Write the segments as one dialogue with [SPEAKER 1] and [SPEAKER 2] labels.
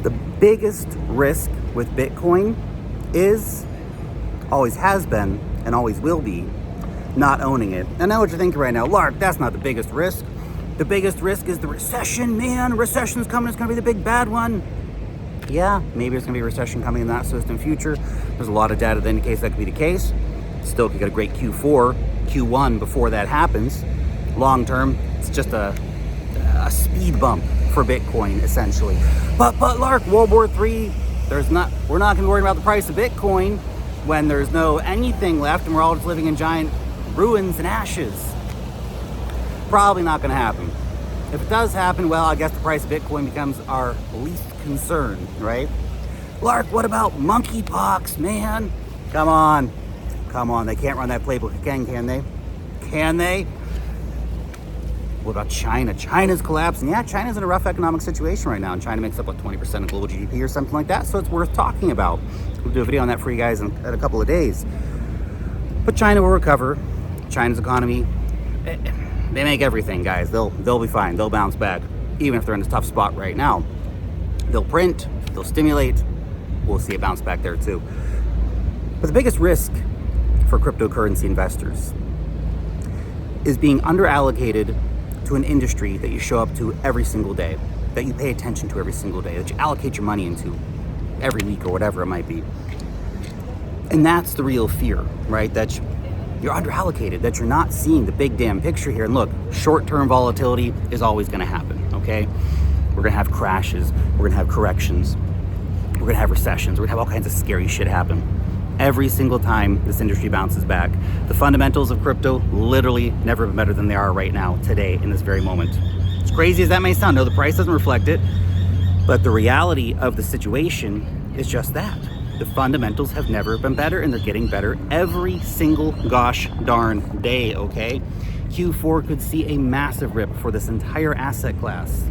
[SPEAKER 1] The biggest risk with Bitcoin is, always has been, and always will be, not owning it. I know what you're thinking right now. Lark, that's not the biggest risk. The biggest risk is the recession, man. Recession's coming. It's going to be the big bad one. Yeah, maybe there's going to be a recession coming in the not so distant future. There's a lot of data that indicates that could be the case. Still could get a great Q4, Q1 before that happens. Long term, it's just a speed bump for Bitcoin, essentially. But Lark, World War III, we're not going to be worried about the price of Bitcoin when there's no anything left and we're all just living in giant ruins and ashes. Probably not going to happen. If it does happen, well, I guess the price of Bitcoin becomes our least concern, right? Lark, what about monkeypox, man? Come on. They can't run that playbook again, can they? Can they? What about China? China's collapsing. Yeah, China's in a rough economic situation right now, and China makes up, 20% of global GDP or something like that, so it's worth talking about. We'll do a video on that for you guys in a couple of days. But China will recover. China's economy, they make everything, guys. They'll be fine. They'll bounce back, even if they're in a tough spot right now. They'll print, they'll stimulate. We'll see a bounce back there too. But the biggest risk for cryptocurrency investors is being underallocated to an industry that you show up to every single day, that you pay attention to every single day, that you allocate your money into every week or whatever it might be. And that's the real fear, right? That you're underallocated, that you're not seeing the big damn picture here. And look, short-term volatility is always going to happen, okay? We're going to have crashes, we're going to have corrections, we're going to have recessions, we're going to have all kinds of scary shit happen. Every single time this industry bounces back. The fundamentals of crypto literally never been better than they are right now, today, in this very moment. As crazy as that may sound, no, the price doesn't reflect it, but the reality of the situation is just that. The fundamentals have never been better, and they're getting better every single gosh darn day, okay? Q4 could see a massive rip for this entire asset class.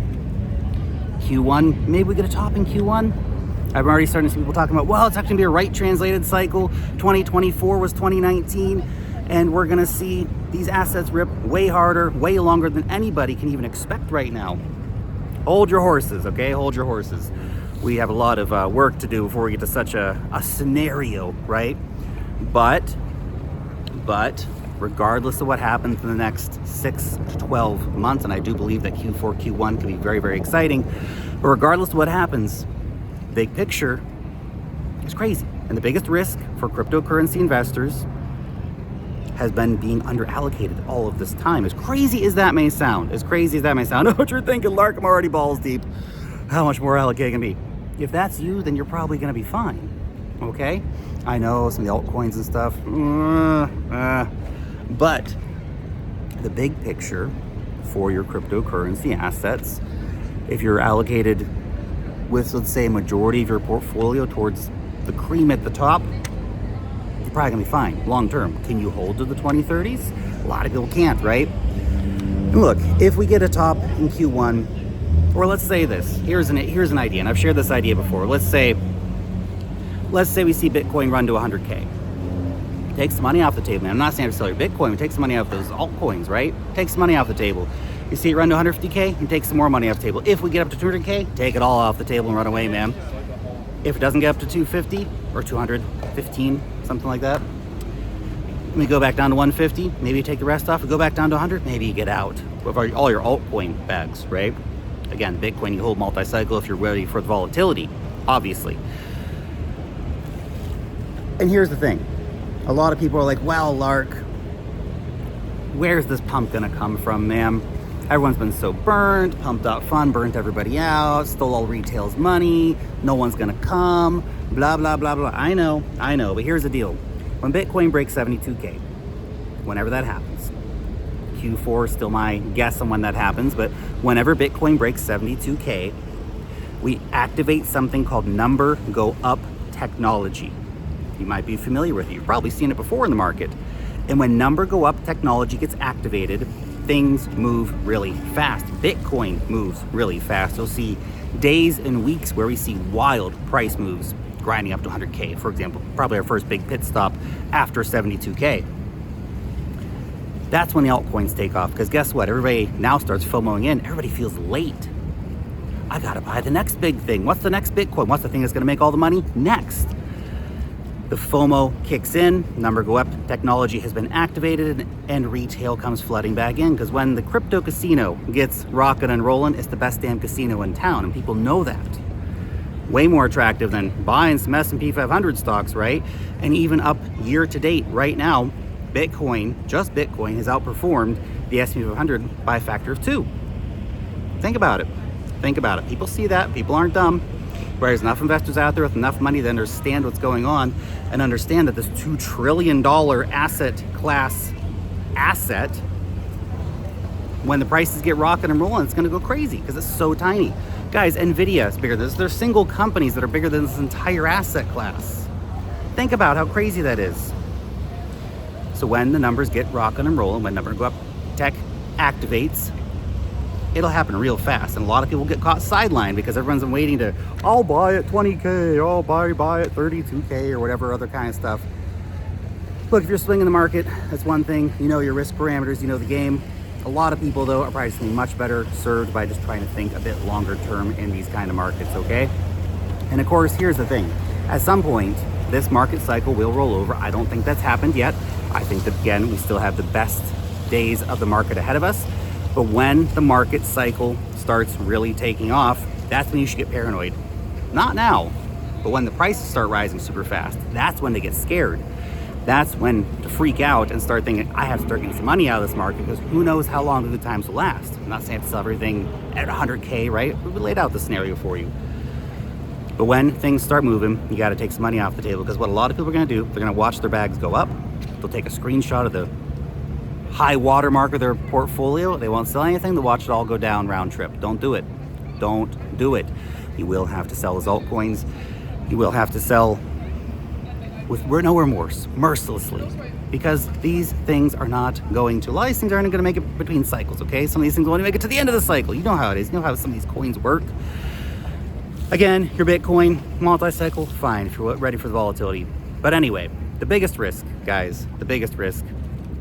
[SPEAKER 1] Q1, maybe we get a top in Q1. I'm already starting to see people talking about, well, it's actually going to be a right translated cycle. 2024 was 2019, and we're going to see these assets rip way harder, way longer than anybody can even expect right now. Hold your horses, okay? Hold your horses. We have a lot of work to do before we get to such a scenario, right? But regardless of what happens in the next 6 to 12 months, and I do believe that Q4, Q1 can be very, very exciting, but regardless of what happens, big picture is crazy. And the biggest risk for cryptocurrency investors has been being underallocated all of this time. As crazy as that may sound, I know what you're thinking, Lark, I'm already balls deep. How much more allocating can be? If that's you, then you're probably gonna be fine, okay? I know some of the altcoins and stuff, but the big picture for your cryptocurrency assets, if you're allocated with, let's say, a majority of your portfolio towards the cream at the top, you're probably gonna be fine long term. Can you hold to the 2030s? A lot of people can't, right? And look, if we get a top in Q1, or let's say this, here's an idea, and I've shared this idea before. Let's say we see Bitcoin run to 100K. Take some money off the table. Man, I'm not saying to sell your Bitcoin, but take some money off those altcoins, right? Take some money off the table. You see it run to 150K, and take some more money off the table. If we get up to 200K, take it all off the table and run away, man. If it doesn't get up to 250 or 215, something like that, we go back down to 150, maybe you take the rest off, and go back down to 100, maybe you get out with all your altcoin bags, right? Again, Bitcoin, you hold multi-cycle if you're ready for the volatility, obviously. And here's the thing. A lot of people are like, well, Lark, where's this pump gonna come from, ma'am? Everyone's been so burned, pumped up fun, burnt everybody out, stole all retail's money, no one's gonna come, blah, blah, blah, blah. I know, but here's the deal. When Bitcoin breaks 72K, whenever that happens, Q4 is still my guess on when that happens, but whenever Bitcoin breaks 72K, we activate something called number go up technology. You might be familiar with it. You've probably seen it before in the market. And when number go up technology gets activated, things move really fast. Bitcoin moves really fast. You'll see days and weeks where we see wild price moves grinding up to 100K, for example. Probably our first big pit stop after 72K. That's when the altcoins take off, because guess what? Everybody now starts FOMOing in. Everybody feels late. I gotta buy the next big thing. What's the next Bitcoin? What's the thing that's gonna make all the money next? The FOMO kicks in, number go up, technology has been activated, and retail comes flooding back in, because when the crypto casino gets rocking and rolling, it's the best damn casino in town, and people know that. Way more attractive than buying some S&P 500 stocks, right? And even up year to date right now, Bitcoin, just Bitcoin, has outperformed the S&P 500 by a factor of 2. Think about it. Think about it. People see that. People aren't dumb. There's enough investors out there with enough money to understand what's going on and understand that this $2 trillion asset class asset, when the prices get rocking and rolling, it's going to go crazy because it's so tiny. Guys, Nvidia is bigger. There's single companies that are bigger than this entire asset class. Think about how crazy that is. So when the numbers get rocking and rolling, when numbers go up, tech activates, it'll happen real fast. And a lot of people get caught sidelined because everyone's been waiting to, I'll buy it 20K, I'll buy it 32K or whatever other kind of stuff. Look, if you're swinging the market, that's one thing. You know your risk parameters, you know the game. A lot of people, though, are probably just much better served by just trying to think a bit longer term in these kind of markets, okay? And of course, here's the thing. At some point, this market cycle will roll over. I don't think that's happened yet. I think that, again, we still have the best days of the market ahead of us. But when the market cycle starts really taking off, that's when you should get paranoid. Not now, but when the prices start rising super fast, that's when they get scared. That's when to freak out and start thinking, I have to start getting some money out of this market because who knows how long the good times will last. I'm not saying I have to sell everything at 100K, right? We laid out the scenario for you. But when things start moving, you got to take some money off the table, because what a lot of people are going to do, they're going to watch their bags go up. They'll take a screenshot of the high watermark of their portfolio. They won't sell anything. They'll watch it all go down round trip. Don't do it. Don't do it. You will have to sell those altcoins. You will have to sell with no remorse, mercilessly, because these things are not going to, a lot of these things aren't going to make it between cycles, okay? Some of these things will only make it to the end of the cycle. You know how it is. You know how some of these coins work. Again, your Bitcoin, multi-cycle, fine, if you're ready for the volatility. But anyway, the biggest risk, guys, the biggest risk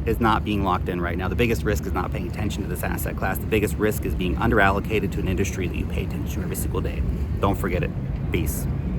[SPEAKER 1] is not being locked in right now. The biggest risk is not paying attention to this asset class. The biggest risk is being underallocated to an industry that you pay attention to every single day. Don't forget it. Peace.